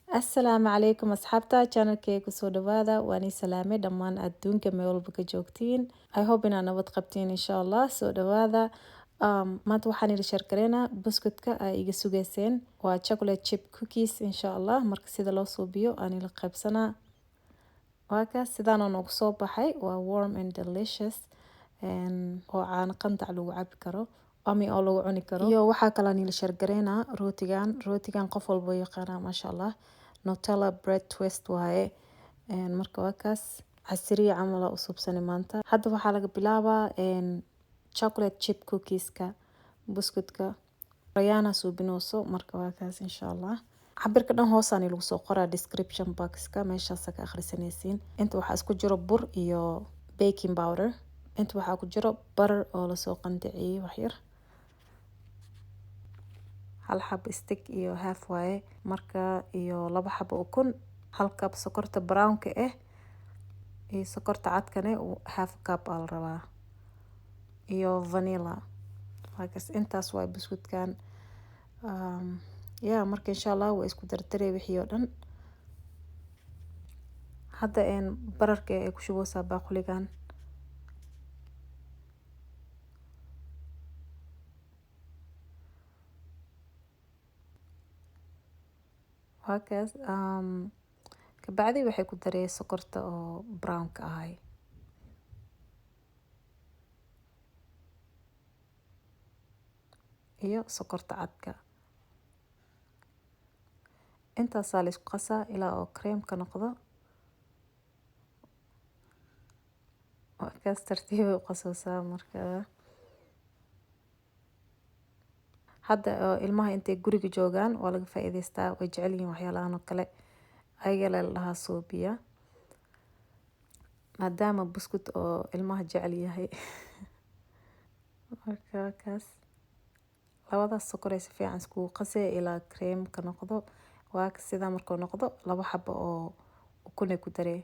Assalaamu calaykum asxaabta channelkayga kusoo dhawaada waani salaamay dhammaan adduunka meel walba ka joogtiin. I hope inaad nabad qabtiin insha Allah. Soo dhawaada. Maanta waxaan idin share gareynaa buskudka ay iga sugayseen. Waa chocolate chip cookies insha Allah. Marka sida loo suubiyo aan ila qaybsanaa. Waa kaas sidaan oo noogu soo baxay waa warm and delicious oo aan qandac lagu cabi karo ama oo lagu cuni karo. Iyo waxaa kale aan ila share gareynaa rootigan qof walba yaqaana masha Allah. Nutella bread twist waaye marka waa kaas casriye camal u suubsanay maanta. Hadda waxaa laga bilaabaa chocolate chip cookies-ka buskudka Rayana suubinooso marka waa kaas insha Allah. Cabirka dhan hoosaan lagu soo qoraa description box-ka meeshaas ka akhrisanaysiin. Inta waxaa isku jiro bur iyo baking powder. Inta waxaa ku jiro butter oo la soo qandiciyay wax yar. Hal xab stick iyo half waaye marka iyo laba xabo ukun, hal cup sokorta brown-ka iyo sokorta cadkana half cup al rabaa iyo vanilla. Markaas intaas waa buskudkan marka insha Allah way isku dardarey wixii oo dhan. Hadda bararka ay ku shubeysaa baaquligan. Waa kaas ka bacdi waxay ku darey sokorta oo brown-ka ahay. Iyo sokorta cadka. Intaas la isku qasaa ilaa oo cream ka noqdo. Waa kaas tartiib u qasaysaa marka. Hadda ilmaha intay guriga joogaan waa laga faa'iideystaa way jecel yihiin waxyaalahan oo kale ayaga la dhahaa suubiya. Maadaama buskud oo ilmaha jecel yahay. Marka kaas labadaas sokor ay si fiican isku qasay ilaa cream ka noqdo. Waa kaas sida markuu noqdo laba xabo oo ukun ku darey.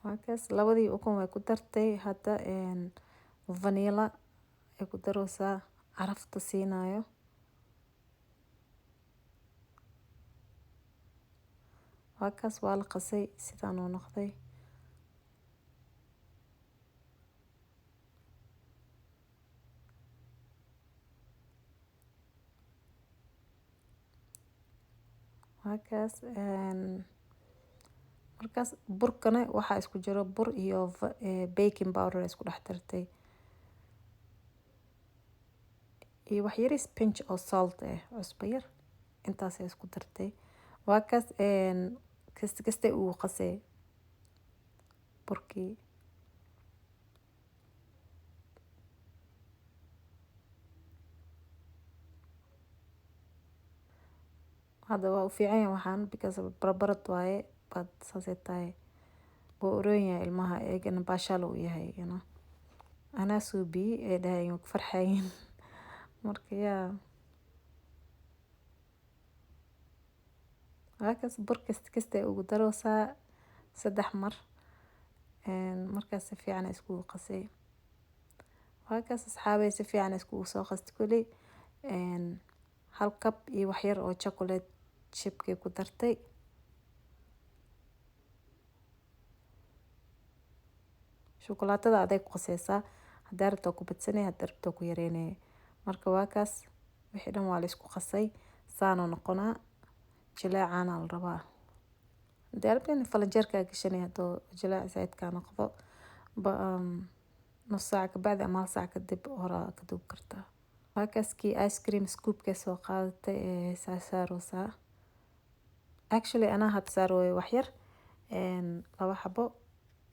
Waa kaas labadii ukun way ku dartay hadda vanilla ay ku daraysaa carafta siinayo. Waa kaas waa la qasay sidaan oo noqday. Waa kaas markaas burkana waxaa isku jiro bur iyo baking powder isku dhex dartay. Iyo wax yaris pinch oo salt cusbo yar intaas ay isku dartay. Waa kaas kasta uu qasay burkii. Hadda waa u fiican yahay waxaan because barbarad waaye bad saasaytahay. Buu uroonyaa ilmaha eegana baashaal u yahay Ana suubi ay dhahayn ku farxayn. Marka waa kaas bur kasta ugu daraysaa 3 mar. Markaas si fiican isku qasay. Waa kaas asxaabay si fiican isku soo qastay kulli. Hal cup iyo wax yar oo chocolate chip-ka ku dartay. Shukulaatada aday ku qasaysaa haddii rabto ku badsanay haddii rabto ku yareynay. Marka waa kaas wixii dhan waa la isku qasay saano noqonaa jileecaan al rabaa. Darbin falanjeerka gashanay hadoo jilaac zaid ka noqdo nus saac ka bacdi ama hal saac kadib hore ka dub kartaa. Waa kaas kii ice cream scoop ka soo qaadatay saaroosa. Actually ana had saarooy wax yar laba xabo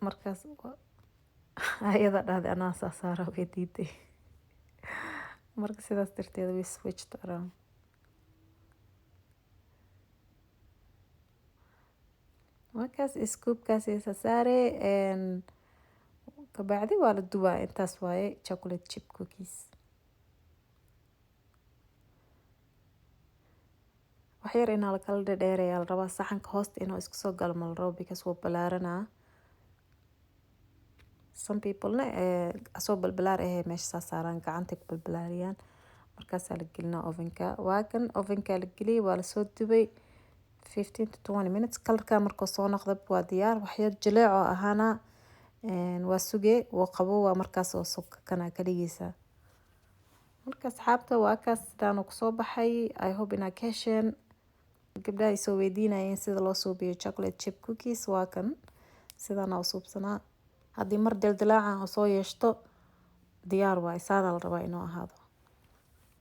markaas ayada dhahday ana saaro way diiday. Marka sidaas darteed we switched around. Waa kaas scoop kaas saaray ka bacdi waa la dubaa intaas waaye chocolate chip cookies. wax yar inaa la kala dheereeyaa la rabaa saxanka hoosta inuu isku soo galo ma la rabo because wuu balaaranaa. Some people asoo balbalaar ahee meesha saa saaraan gacantay ku balbalaariyaan markaasaa la gelinaa ovenka. waa kan ovenka la geliyay waa lasoo dubay 15 to 20 minutes. kalarka markuu soo noqdo waa diyaar. wax yar jileec oo ahaana waa sugee wuu qabo waa markaas oo subka kana ka dhigaysa. marka asxaabta waa kaas sidaan ku soo baxay. I hope inaa ka hesheen. gabdhaha ay soo weydiinayeen sida loo suubiyo chocolate chip cookies. waa kan sidaan u suubsanaa. haddii mar dildilaacan oo soo yeeshto diyaar waa isaana la rabaa inuu ahaado.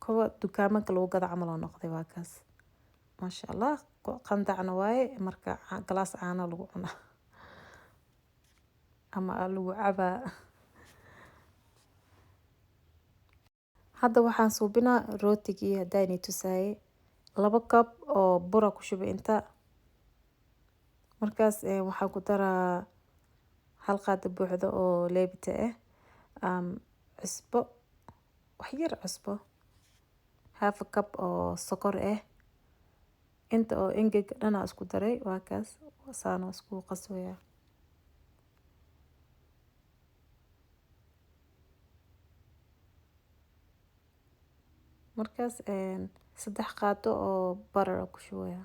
kuwa dukaamanka lagu gado camal oo noqday waa kaas. maasha allah qandacna waaye marka galaas caano lagu cuna ama lagu cabaa. hadda waxaan suubinaa rootigii haddaanay tusaayay 2 kab oo bura ku shubay inta. markaas waxaan ku daraa 1 qaado buuxda oo leebita cusbo wax yar cusbo 1/2 kab oo sokor inta oo ingeg dhana isku daray waa kaas saano isku qaswaya. markaas 3 qaado oo butter ku shubaya.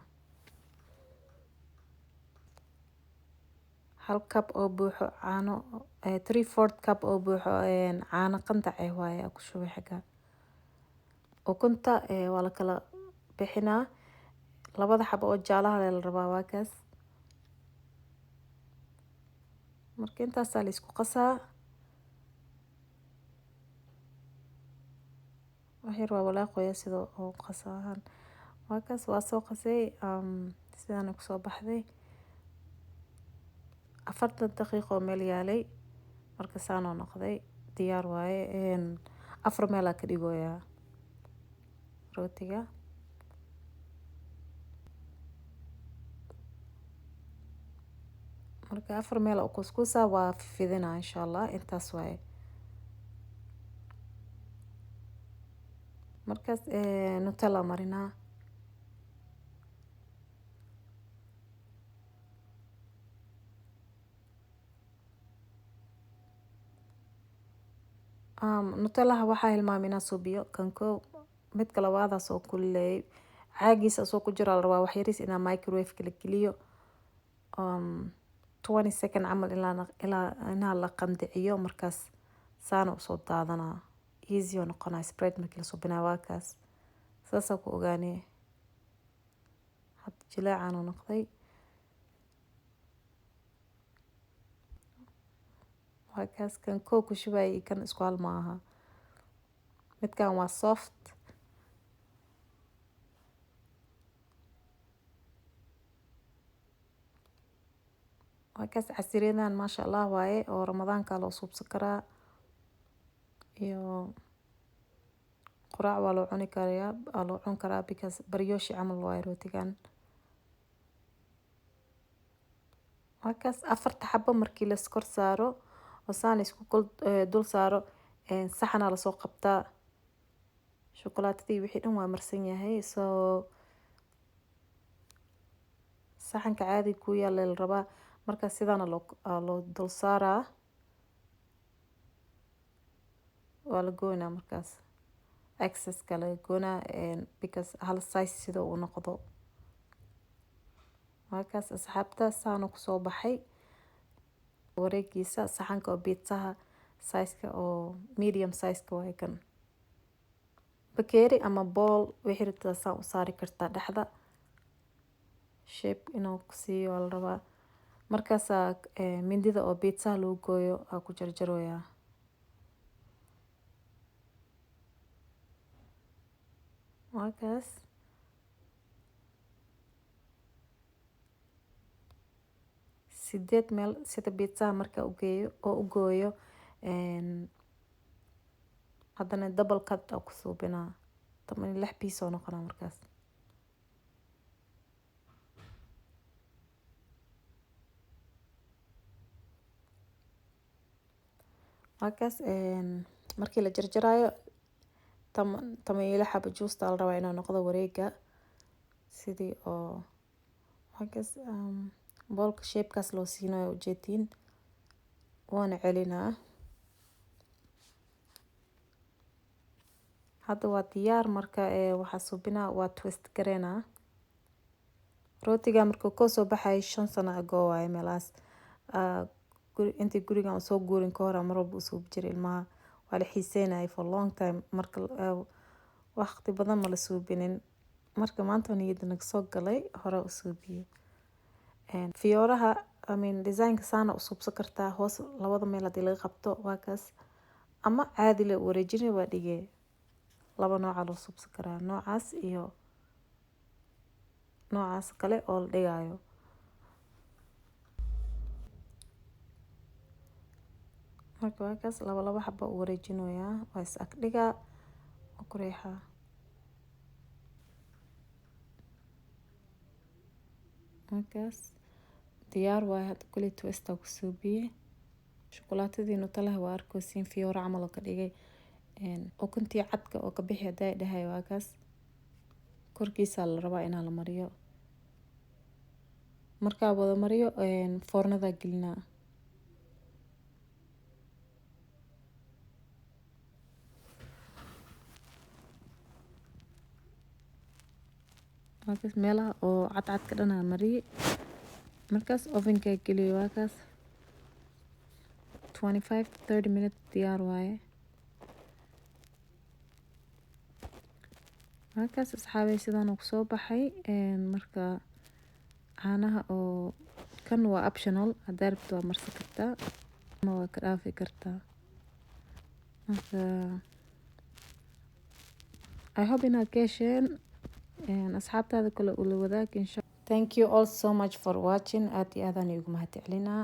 1 kab oo buuxo caano 3/4 kab oo buuxo caano qandac waaye ku shubay xaga. ukunta waa la kala bixinaa 2 xabo oo jaalaha la rabaa waa kaas. marka intaas la isku qasaa. wax yar waa walaaqoya sida oo qasahan. waa kaas waa soo qasay sidaan ku soo baxday 40 daqiiqo meel yaalay. marka saan oo noqday diyaar waaye 4 meel ka dhigoyaa rootiga. marka 4 meel oo kuskuusa waa fidinaa insha allah intaas waaye. markaas Nutella marinaa. Nutella waxaa hilmaaminaa suubiyo kanko midka labaad soo kulleey caagiisa soo ku jira la rabaa wax yaris inaa microwave kala geliyo 20 second camal ilaa la qandiciyo markaas saana soo daadanaa easy oo noqonaa spread markii la suubinaa waa kaas saasa ku ogaanay. hadda jileecaan oo noqday waa kaas kan ku shubay kan isku hal maaha. midkan waa soft waa kaas casiriyadan maasha allah waaye oo ramadaanka loo suubsan karaa iyo quraac waa loo cuni karaa because baryooshi camal waaye rootigan. waa kaas 4 xabo markii la iskor saaro oo saan isku dul saaro saxana la soo qabtaa shukulaatadii wixii dhan waa marsan yahay. saxanka caadi ku yaal la rabaa marka sidana loo dul saaraa waa la goynaa markaas excess kala goynaa because hal size sida uu noqdo. waa kaas asxaabta saan ku soo baxay wareegiisa saxanka oo pizzaha size-ka oo medium size-ka waa kan. bakeeri ama bowl wixii rabtaa saan u saari kartaa dhexda shape inuu ku siiyo la rabaa. markaas mindida oo pizza lagu gooyo ku jarjarooyaa. waa kaas 8 meel sida pizza marka u gooyo haddana double cut ku suubinaa 16 piece oo noqonaa markaas. waa kaas markii la jarjaraayo 16 xabo juusta la rabaa inuu noqdo wareega sidii oo waxaas boolka shape-kaas loo siinayo ujeedin waana celinaa. hadda waa diyaar. marka waxaa subinaa waa twist gareynaa. rootiga markuu ka soo baxay 5 sano ago waaye meelaas intii gurigan soo guurin ka hor mar walba u suubi jiray ilmaha waa la xiiseynayay for long time. marka waqti badan ma la suubinin. marka maanta niyadda naga soo galay hore u suubiyo. fiyooraha designka saana u suubsan kartaa hoos labada meel hadii laga qabto waa kaas, ama caadi la wareejin waa dhigay. laba nooca loo suubsan karaa, noocaas iyo noocaas kale oo la dhigayo. marka waa kaas laba xabo u wareejinoyaa waa is ag dhigaa oo ku reexaa. markaas diyaar waaye. hadda kulli twist ku suubiye. shukulaatadii Nutella waa arkaysiin fiyoora camal oo ka dhigay. ukuntii cadka oo ka bixi haday dhahay waa kaas. korkiisa la rabaa inaa la mariyo. markaa wada mariyo foornada gelinaa. markaas meelaha oo cadcad ka dhanaa mariye. markaas ovenka geliyo waa kaas 25 to 30 minutes diyaar waaye. markaas asxaabay sidaan ku soo baxay. marka caanaha oo kan waa optional hadaa rabto waa marsan kartaa ama waa ka dhaafi kartaa. marka I hope inaad ka hesheen. asxaabtaada kale ula wadaag insha. Thank you all so much for watching. aad iyo aadaan igu mahadcelinaa.